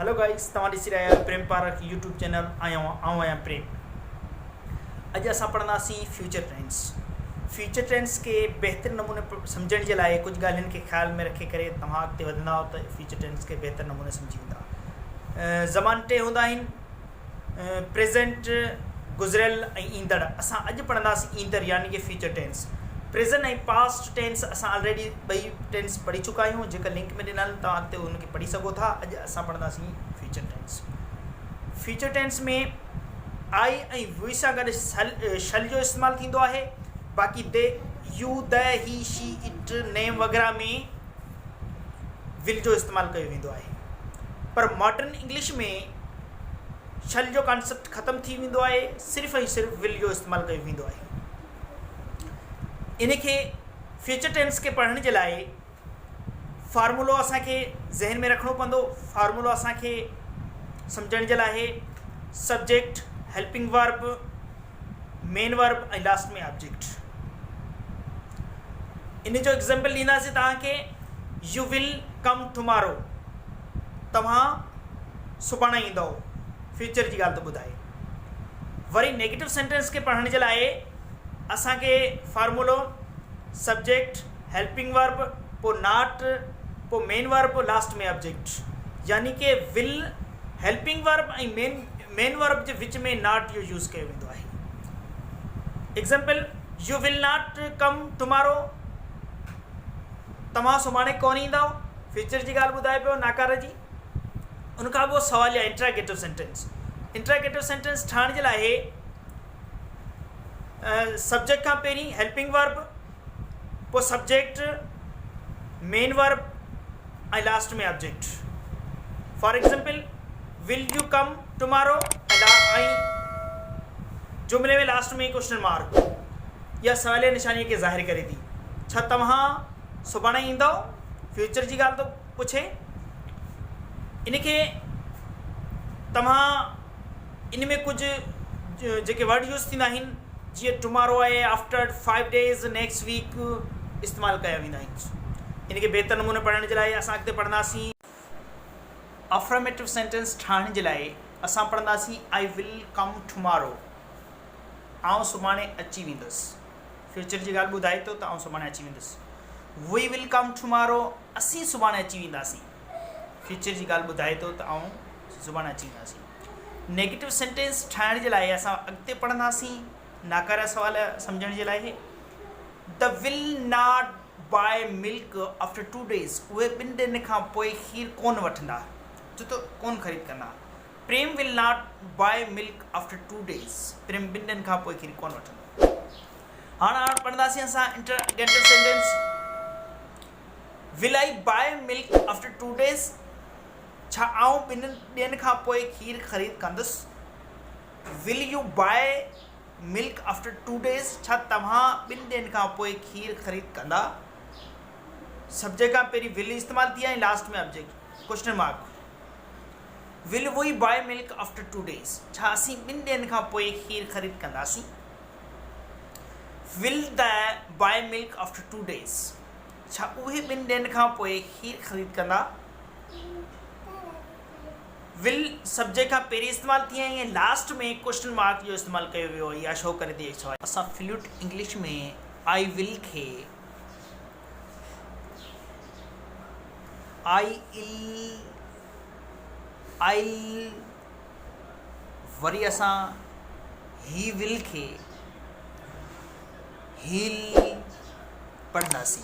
Hello guys, तव्हां ॾिसी रहिया आहियो प्रेम पार्क यूट्यूब चैनल। आहियां प्रेम। अॼु असां पढ़ंदासीं फ्यूचर ट्रेंड्स के बेहतर नमूने सम्झण जे लाइ कुछ ॻाल्हियुनि खे ख़्याल में रखे करे तव्हां अॻिते वधंदा हो त फ्यूचर ट्रेंड्स के बेहतर नमूने सम्झी वेंदा। ज़मान टे हूंदा आहिनि, प्रेज़ेंट, गुज़िरियल ऐं ईंदड़। असां अॼु पढ़ंदासीं ईंदड़ यानी कि फ्यूचर टेंस। प्रेज़ेंट ऐं पास्ट टेंस असां ऑलरेडी ॿई टेंस पढ़ी चुका आहियूं, जेका लिंक में ॾिनल तव्हां अॻिते उनखे पढ़ी सघो था। अॼु असां पढ़ंदासीं फ्यूचर टेंस। फ्यूचर टेंस में आई ऐं वी सां गॾु शल जो इस्तेमालु थींदो आहे। बाक़ी दे, यू, द, ही, शी, इट, नेम वग़ैरह में विल जो इस्तेमालु कयो वेंदो आहे। पर मॉडर्न इंग्लिश में शल जो कॉन्सेप्ट ख़तमु थी वेंदो आहे, सिर्फ़ु ऐं सिर्फ़ु विल जो इस्तेमालु कयो वेंदो आहे। इनखे फ्यूचर टेंस के पढ़ण जे लाइ फार्मूलो असांखे ज़हन में रखिणो पवंदो। फार्मूलो असांखे सम्झण जे लाइ subject, helping verb, main verb ऐं लास्ट में ऑब्जेक्ट। इन जो एग्जाम्पल ॾींदासीं तव्हांखे। यू विल कम टुमारो, तव्हां सुभाणे ईंदव, फ्यूचर जी ॻाल्हि थो ॿुधाए। वरी नेगेटिव सेंटेंस के पढ़ण जे लाइ असांखे फार्मूलो सब्जेक्ट, हेल्पिंग वर्ब, पोइ नॉट, पोइ मेन वर्ब, लास्ट में ऑब्जेक्ट। यानी कि विल, हेल्पिंग वर्ब ऐं मेन वर्ब जे विच में नॉट जो यूज़ कयो वेंदो आहे। Example, U will not come tomorrow, तव्हां सुभाणे कोन ईंदव, फ्यूचर जी ॻाल्हि ॿुधाए पियो, नाकार जी। उनखां पोइ सवाल आहे इंट्रागेटिव सेंटेंस। इंट्रागेटिव सेंटेंस ठाहिण जे लाइ सब्जेक्ट खां पहिरीं हेल्पिंग वर्ब, पोइ सब्जेक्ट, मेन वर्ब ऐं लास्ट में object. For example, will you come tomorrow ऐं जुमिले में लास्ट में क्वेश्चन मार्क या सवालिया निशानीअ खे ज़ाहिर करे थी। छा तव्हां सुभाणे ईंदव, फ्यूचर जी ॻाल्हि थो पुछे। इनखे तव्हां इन में कुझु जेके वर्ड यूज़ थींदा आहिनि, जीअं टुमारो आहे, आफ्टर 5 days, नेक्स्ट वीक, इस्तेमालु कया वेंदा आहिनि। इनखे बहितर नमूने पढ़ण जे लाइ असां अॻिते पढ़ंदासीं। अफर्मेटिव सेंटेंस ठाहिण जे लाइ असां पढ़ंदासीं आई विल कम टुमारो, आउं सुभाणे अची वेंदुसि। फ्यूचर जी ॻाल्हि ॿुधाए थो त आउं सुभाणे अची वेंदुसि। वी विल कम टुमारो, असीं सुभाणे अची वेंदासीं। फ्यूचर जी ॻाल्हि ॿुधाए थो त आउं सुभाणे अची वेंदासीं। नेगेटिव सेंटेंस ठाहिण जे लाइ असां अॻिते पढ़ंदासीं नाकारा सवाल सम्झण जे लाइ। They will not buy milk after 2 days, उहे 2 ॾींहंनि खां पोइ खीर कोन वठंदा, छो त कोन ख़रीद कंदा। Prem will not buy milk after 2 days, Prem 2 ॾींहंनि खां पोइ खीर कोन वठंदो। हाणे पढ़ंदासीं असां interrogative sentence. Will I buy milk after 2 days, छा आउं 2 ॾींहंनि खां पोइ खीर ख़रीद कंदुसि। Will you buy milk after 2 days, छा तव्हां 2 ॾींहंनि खां पोइ खीर ख़रीद कंदा। सब्जेक्ट खां पहिरीं विल इस्तेमालु थी आहे ऐं लास्ट में object question mark. Will we buy milk after 2 days, छा असीं 2 ॾींहंनि खां पोइ खीर ख़रीद कंदासीं। Will they buy milk after 2 days, छा उहे 2 ॾींहंनि खां पोइ खीर ख़रीद कंदा। विल सब्जेक्ट खां पहिरीं इस्तेमालु थी आहे ऐं लास्ट में क्वेश्चन मार्क जो इस्तेमालु कयो वियो आहे, या शो करे थी सवाल। असां फ्लूट इंग्लिश में आई विल खे आई वरी असां ही विल खे हील पढ़ंदासीं।